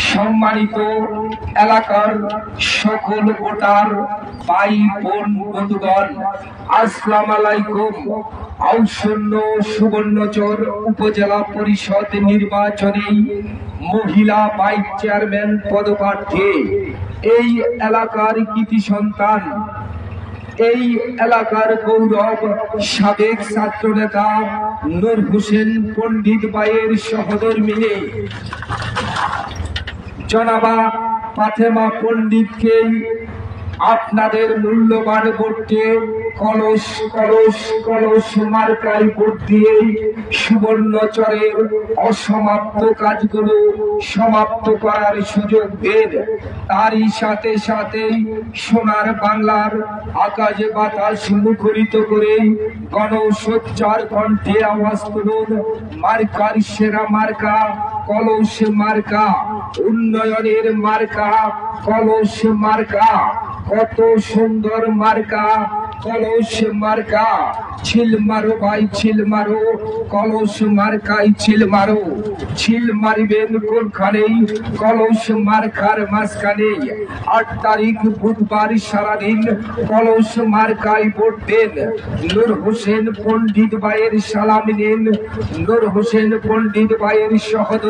সম্মানিত এলাকার সকল ভোটার ভাই বোন বন্ধুগণ, আসসালামু আলাইকুম। আসন্ন সুবর্ণচর উপজেলা পরিষদ নির্বাচনে মহিলা ভাইস চেয়ারম্যান পদপ্রার্থী এই এলাকার কৃতি সন্তান, এই এলাকার গৌরব, সাবেক ছাত্র নেতা নূর হোসেন পণ্ডিত ভাইয়ের সহধর্মিণী জনাবা ফাতেমা পণ্ডিতকে আপনাদের মূল্যবান ভোটে কলস কলস কলস মার্কায় ভোট দিয়ে সুবর্ণচরের অসমাপ্ত কাজগুলো সমাপ্ত করার সুযোগ দেন। তারই সাথে সাথে সোনার বাংলার আকাশে বাতাস মুখরিত করে গণসজ্জার কণ্ঠে আওয়াজ তুলুন, মার্কার সেরা মার্কা কলস মার্কা, উন্নয়নের মার্কা কলস মার্কা, কত সুন্দর মার্কা কলস মার্কা। ছিল মারো ভাই ছিল মারো, কলস মার্কায় ছিল মারো। ছিল মারিবেন কোনখানে? কলস মার্কার মাঝখানে। ৮ তারিখ বুধবার সারাদিন কলস মার্কায় ভোট দেন। নূর হোসেন পণ্ডিত ভাইয়ের সালামি নিন, নূর হোসেন পণ্ডিত ভাইয়ের সহোদর